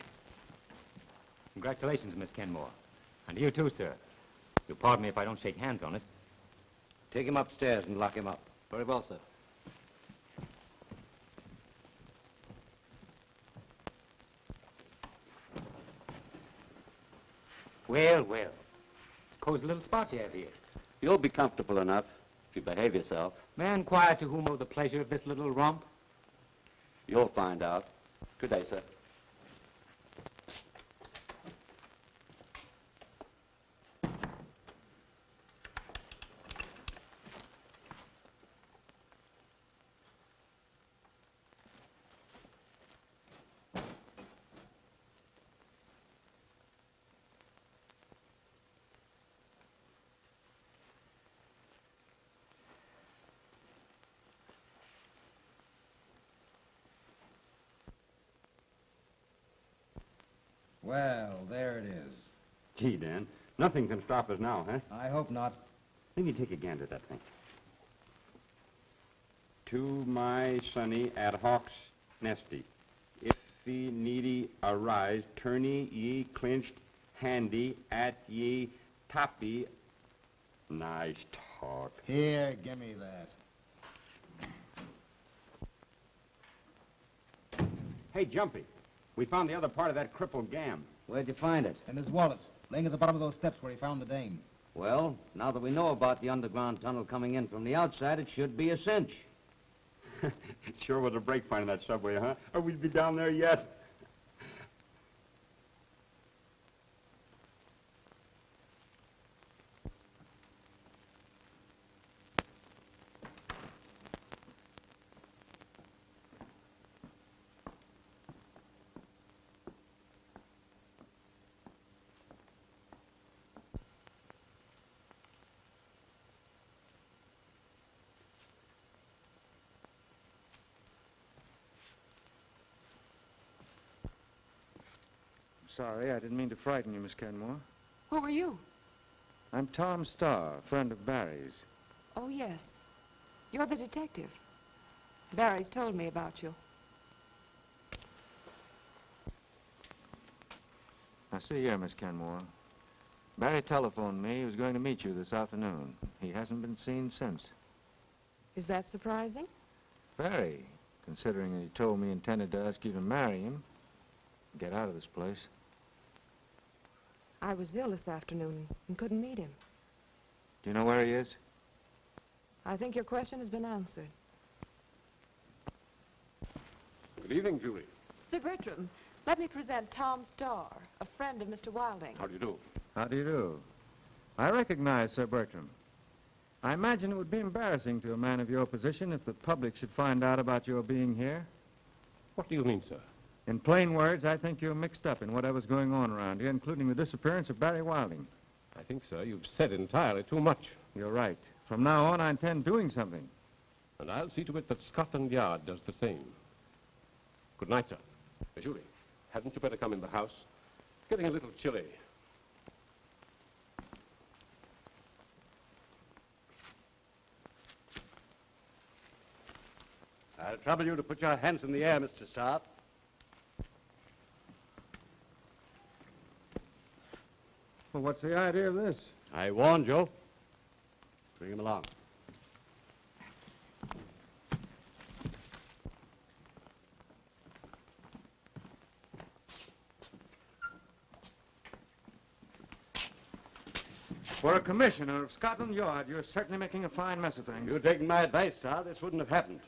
Congratulations, Miss Kenmore. And you too, sir. You'll pardon me if I don't shake hands on it. Take him upstairs and lock him up. Very well, sir. Well, well. Cozy little spot you have here. You'll be comfortable enough if you behave yourself. Man quiet to whom owe the pleasure of this little romp? You'll find out. Good day, sir. Well, there it is. Gee, Dan, nothing can stop us now, huh? I hope not. Let me take a gander at that thing. To my sonny at Hawk's nesty. If ye needy arise, tourney ye clinched handy at ye toppy. Nice talk. Here, give me that. Hey, Jumpy, we found the other part of that crippled gam. Where'd you find it? In his wallet, laying at the bottom of those steps where he found the dame. Well, now that we know about the underground tunnel coming in from the outside, it should be a cinch. It sure was a break finding that subway, huh? Or we'd be down there yet. Sorry, I didn't mean to frighten you, Miss Kenmore. Who are you? I'm Tom Starr, a friend of Barry's. Oh, yes. You're the detective. Barry's told me about you. Now, see here, Miss Kenmore. Barry telephoned me he was going to meet you this afternoon. He hasn't been seen since. Is that surprising? Very, considering that he told me he intended to ask you to marry him. Get out of this place. I was ill this afternoon and couldn't meet him. Do you know where he is? I think your question has been answered. Good evening, Julie. Sir Bertram, let me present Tom Starr, a friend of Mr. Wilding. How do you do? How do you do? I recognize Sir Bertram. I imagine it would be embarrassing to a man of your position if the public should find out about your being here. What do you mean, sir? In plain words, I think you're mixed up in whatever's going on around here, including the disappearance of Barry Wilding. I think, sir, you've said entirely too much. You're right. From now on, I intend doing something. And I'll see to it that Scotland Yard does the same. Good night, sir. Julie, hadn't you better come in the house? It's getting a little chilly. I'll trouble you to put your hands in the air, Mr. Starr. Well, what's the idea of this? I warned you. Bring him along. For a commissioner of Scotland Yard, you're certainly making a fine mess of things. If you'd taken my advice, Starr, this wouldn't have happened.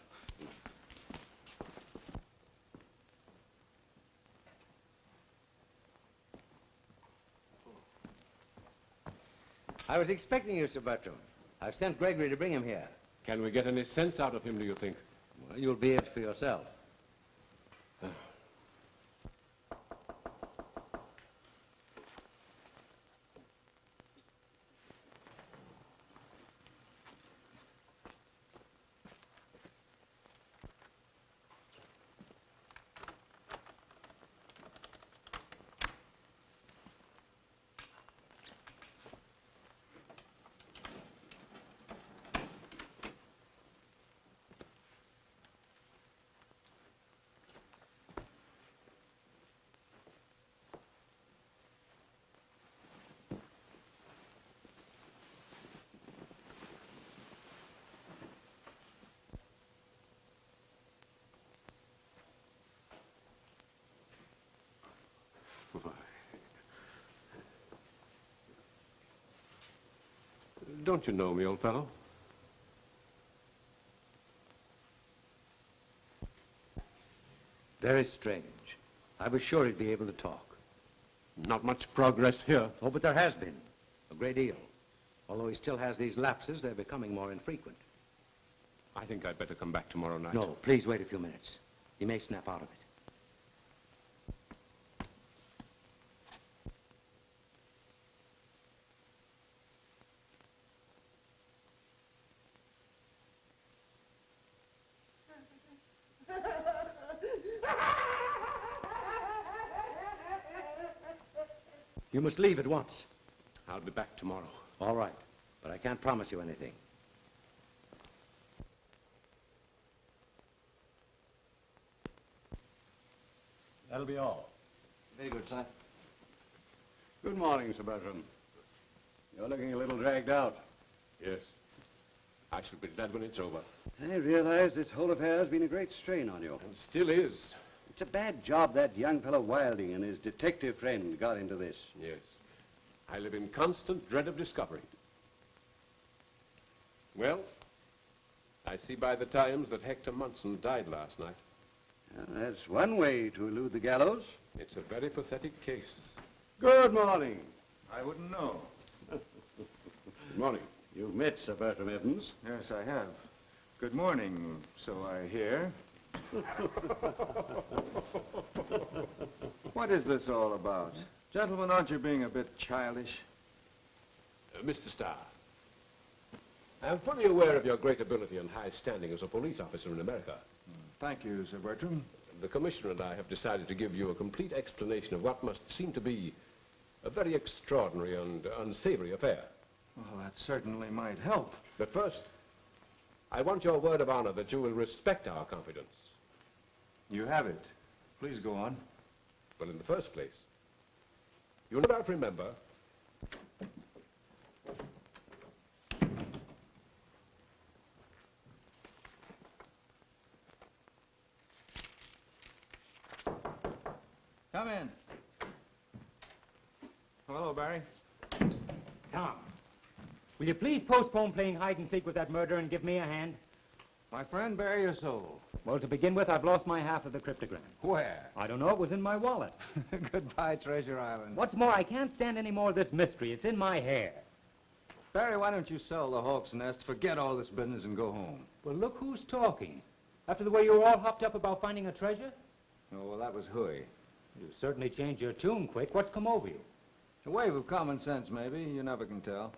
I was expecting you, Sir Bertram. I've sent Gregory to bring him here. Can we get any sense out of him, do you think? Well, you'll be it for yourself. Don't you know me, old fellow? Very strange. I was sure he'd be able to talk. Not much progress here. Oh, but there has been. A great deal. Although he still has these lapses, they're becoming more infrequent. I think I'd better come back tomorrow night. No, please wait a few minutes. He may snap out of it. You must leave at once. I'll be back tomorrow. All right, but I can't promise you anything. That'll be all. Very good, sir. Good morning, Sir Bertram. You're looking a little dragged out. Yes. I shall be glad when it's over. I realize this whole affair has been a great strain on you. And still is. It's a bad job that young fellow Wilding and his detective friend got into this. Yes. I live in constant dread of discovery. Well, I see by the Times that Hector Munson died last night. That's one way to elude the gallows. It's a very pathetic case. Good morning. I wouldn't know. Good morning. You've met Sir Bertram Evans. Yes, I have. Good morning, so I hear. What is this all about? Gentlemen, aren't you being a bit childish? Mr. Starr, I'm fully aware of your great ability and high standing as a police officer in America. Thank you, Sir Bertram. The Commissioner and I have decided to give you a complete explanation of what must seem to be A very extraordinary and unsavory affair. Well, that certainly might help. But first, I want your word of honor that you will respect our confidence. You have it. Please go on. Well, in the first place, you'll no doubt remember Come in. Hello, Barry. Tom, will you please postpone playing hide-and-seek with that murderer and give me a hand? My friend, bare your soul. Well, to begin with, I've lost my half of the cryptogram. Where? I don't know. It was in my wallet. Goodbye, Treasure Island. What's more, I can't stand any more of this mystery. It's in my hair. Barry, why don't you sell the Hawk's Nest, forget all this business, and go home? Well, look who's talking. After the way you were all hopped up about finding a treasure? Oh, well, that was hooey. You certainly changed your tune quick. What's come over you? A wave of common sense, maybe. You never can tell.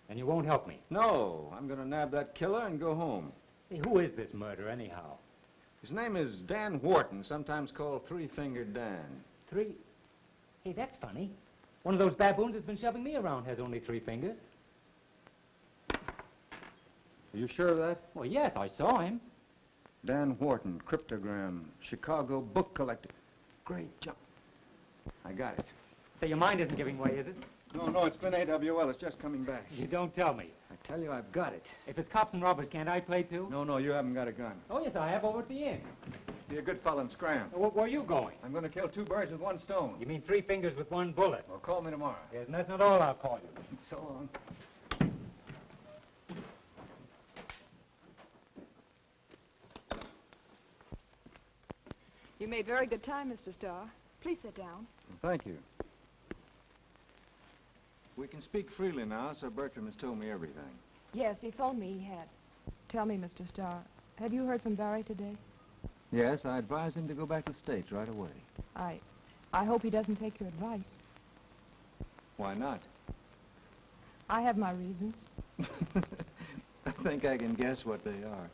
And you won't help me? No. I'm going to nab that killer and go home. Hey, who is this murderer, anyhow? His name is Dan Wharton, sometimes called Three-Fingered Dan. Hey, that's funny. One of those baboons that's been shoving me around has only 3 fingers. Are you sure of that? Well, yes, I saw him. Dan Wharton, cryptogram, Chicago book collector. Great job. I got it. So your mind isn't giving way, is it? No, it's been AWL. It's just coming back. You don't tell me. I tell you, I've got it. If it's cops and robbers, can't I play too? No, you haven't got a gun. Oh, yes, I have over at the inn. Be a good fellow and scram. Where are you going? I'm going to kill 2 birds with 1 stone. You mean 3 fingers with 1 bullet? Well, call me tomorrow. Yes, and that's not all I'll call you. So long. You made very good time, Mr. Starr. Please sit down. Thank you. We can speak freely now, Sir Bertram has told me everything. Yes, he phoned me. He had. Tell me, Mr. Starr, have you heard from Barry today? Yes, I advised him to go back to the States right away. I hope he doesn't take your advice. Why not? I have my reasons. I think I can guess what they are.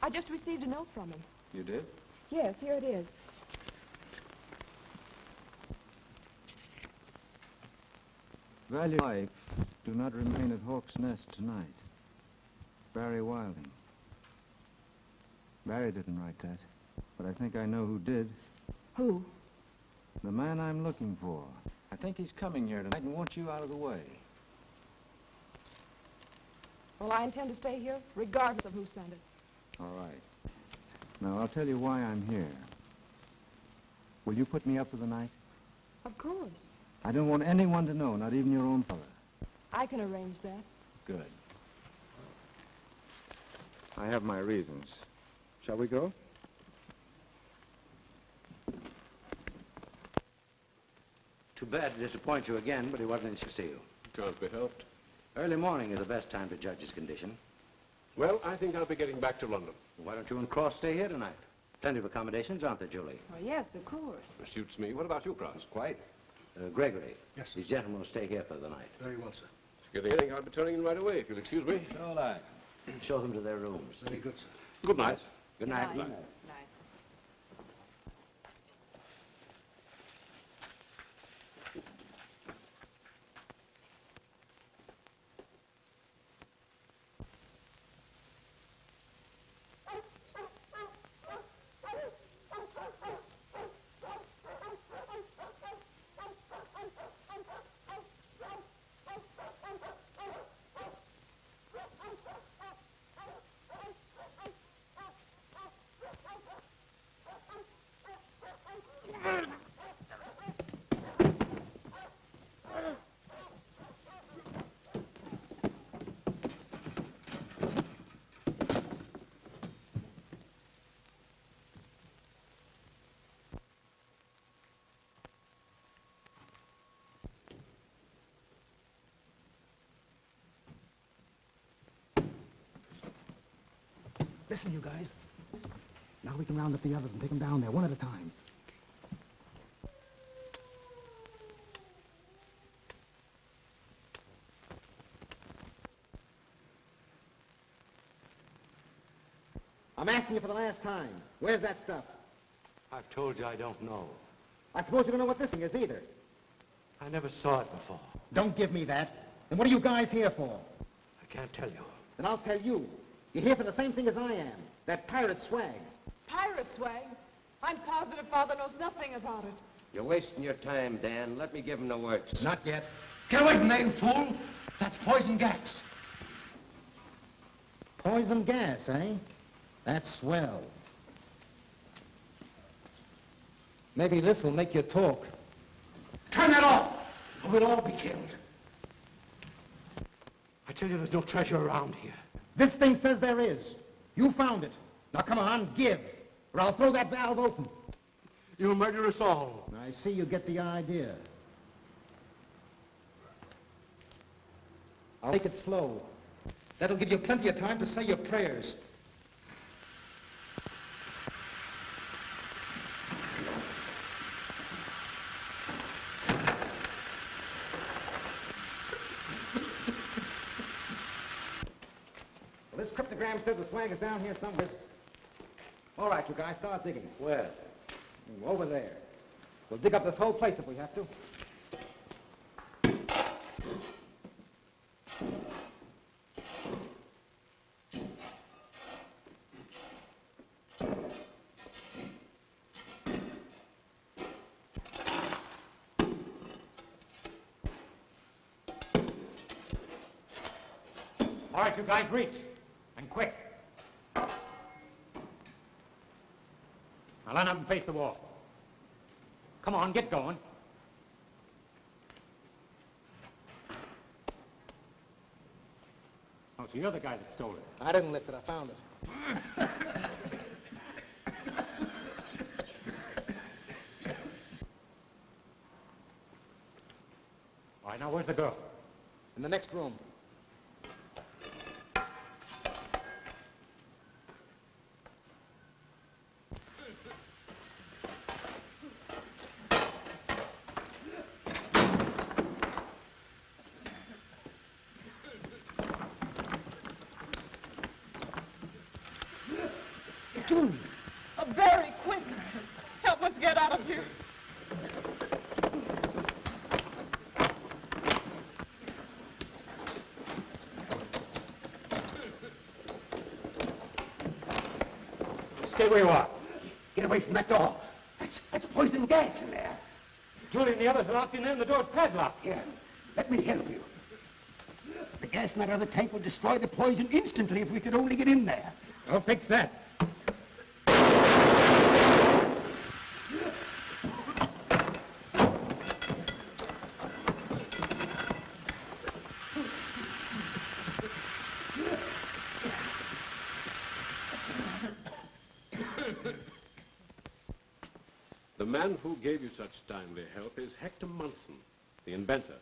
I just received a note from him. You did? Yes, here it is. Value life, do not remain at Hawk's Nest tonight. Barry Wilding. Barry didn't write that, but I think I know who did. Who? The man I'm looking for. I think he's coming here tonight and wants you out of the way. Well, I intend to stay here, regardless of who sent it. All right. Now, I'll tell you why I'm here. Will you put me up for the night? Of course. I don't want anyone to know, not even your own father. I can arrange that. Good. I have my reasons. Shall we go? Too bad to disappoint you again, but he wasn't in to see you. Can't be helped. Early morning is the best time to judge his condition. Well, I think I'll be getting back to London. Why don't you and Cross stay here tonight? Plenty of accommodations, aren't there, Julie? Oh, yes, of course. Suits me. What about you, Cross? Quite. Gregory. Yes, sir. These gentlemen will stay here for the night. Very well, sir. Getting anything, I'll be turning in right away, if you'll excuse me. So will I. Show them to their rooms. Very good, sir. Good night. Good night. Good night. Listen, you guys. Now we can round up the others and take them down there, one at a time. I'm asking you for the last time. Where's that stuff? I've told you I don't know. I suppose you don't know what this thing is either. I never saw it before. Don't give me that. Then what are you guys here for? I can't tell you. Then I'll tell you. You're here for the same thing as I am. That pirate swag. Pirate swag? I'm positive Father knows nothing about it. You're wasting your time, Dan. Let me give him the works. Not yet. Get away from there, you fool! That's poison gas. Poison gas, eh? That's swell. Maybe this will make you talk. Turn that off, or we'll all be killed. I tell you, there's no treasure around here. This thing says there is. You found it. Now come on, give, or I'll throw that valve open. You'll murder us all. I see you get the idea. I'll make it slow. That'll give you plenty of time to say your prayers. Well, this cryptogram says the swag is down here somewhere. All right, you guys, start digging. Where? Over there. We'll dig up this whole place if we have to. All right, you guys, reach. And quick. Now line up and face the wall. Come on, get going. Oh, so you're the guy that stole it. I didn't lift it. I found it. All right, now where's the girl? In the next room. Very quick. Help us get out of here. Stay where you are. Get away from that door. That's poison gas in there. Julie and the others are locked in there and the door's padlocked. Here, let me help you. The gas matter of the tank will destroy the poison instantly if we could only get in there. I'll fix that. The man who gave you such timely help is Hector Munson, the inventor,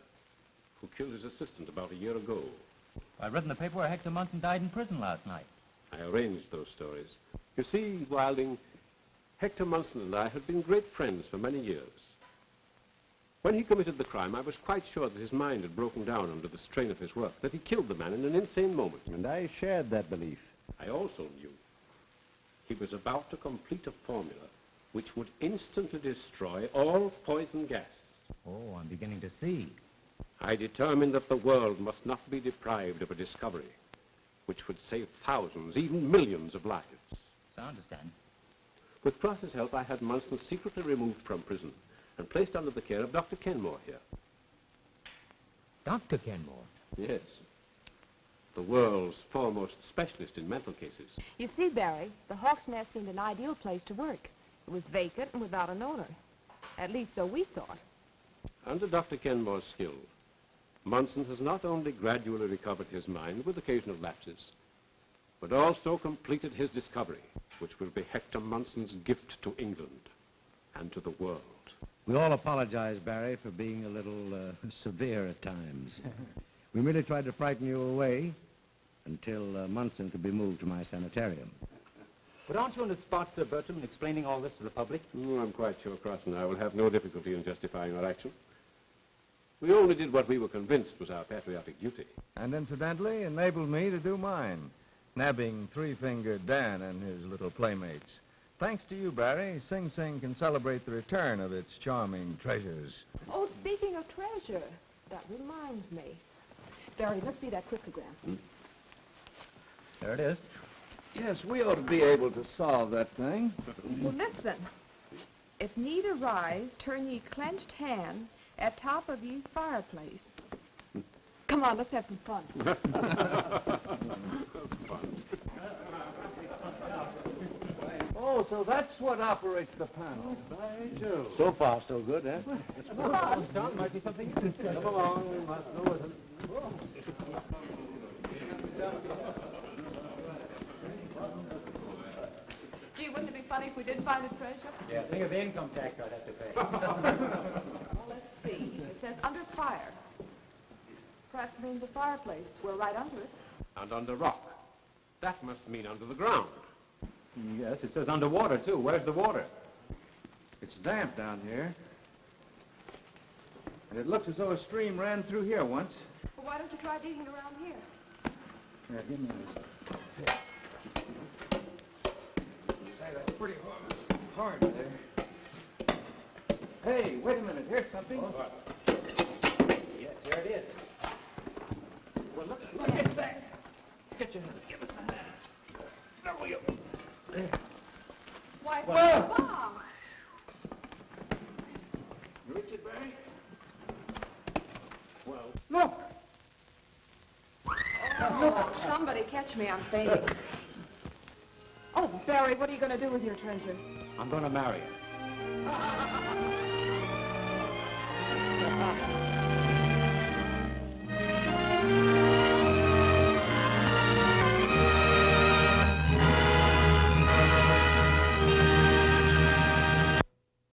who killed his assistant about a year ago. I read in the paper where Hector Munson died in prison last night. I arranged those stories. You see, Wilding, Hector Munson and I had been great friends for many years. When he committed the crime, I was quite sure that his mind had broken down under the strain of his work, that he killed the man in an insane moment. And I shared that belief. I also knew he was about to complete a formula which would instantly destroy all poison gas. Oh, I'm beginning to see. I determined that the world must not be deprived of a discovery which would save thousands, even millions of lives. So I understand. With Cross's help, I had Munson secretly removed from prison and placed under the care of Dr. Kenmore here. Dr. Kenmore? Yes. The world's foremost specialist in mental cases. You see, Barry, the Hawk's Nest seemed an ideal place to work. It was vacant and without an owner. At least so we thought. Under Dr. Kenmore's skill, Munson has not only gradually recovered his mind with occasional lapses, but also completed his discovery, which will be Hector Munson's gift to England and to the world. We all apologize, Barry, for being a little severe at times. We merely tried to frighten you away until Munson could be moved to my sanitarium. But aren't you on the spot, Sir Bertram, in explaining all this to the public? Oh, I'm quite sure Cross and I will have no difficulty in justifying our action. We only did what we were convinced was our patriotic duty. And incidentally, enabled me to do mine, nabbing Three-Fingered Dan and his little playmates. Thanks to you, Barry, Sing Sing can celebrate the return of its charming treasures. Oh, speaking of treasures. treasure. That reminds me. Barry, let's see that cryptogram. There it is. Yes, we ought to be able to solve that thing. Well, listen. If need arise, turn ye clenched hand at top of ye fireplace. Come on, let's have some fun. Oh, so that's what operates the panel. So far, so good, eh? John, might be something. Come along, we must know it. Gee, wouldn't it be funny if we did find a treasure? Yeah, think of the income tax I'd have to pay. Well, let's see. It says under fire. Perhaps means a fireplace. We're right under it. And under rock. That must mean under the ground. Yes, it says underwater, too. Where's the water? It's damp down here. And it looks as though a stream ran through here once. Well, why don't you try digging around here? Yeah, give me this. Say, that's pretty hard there. Hey, wait a minute. Here's something. Oh. Yes, here it is. Well, look at that. Get your hand. Give us a hand. There we go. Why, Well. Bob! You reach it, Barry? Well, Look! Oh, somebody catch me. I'm fainting. Oh, Barry, what are you going to do with your treasure? I'm going to marry her.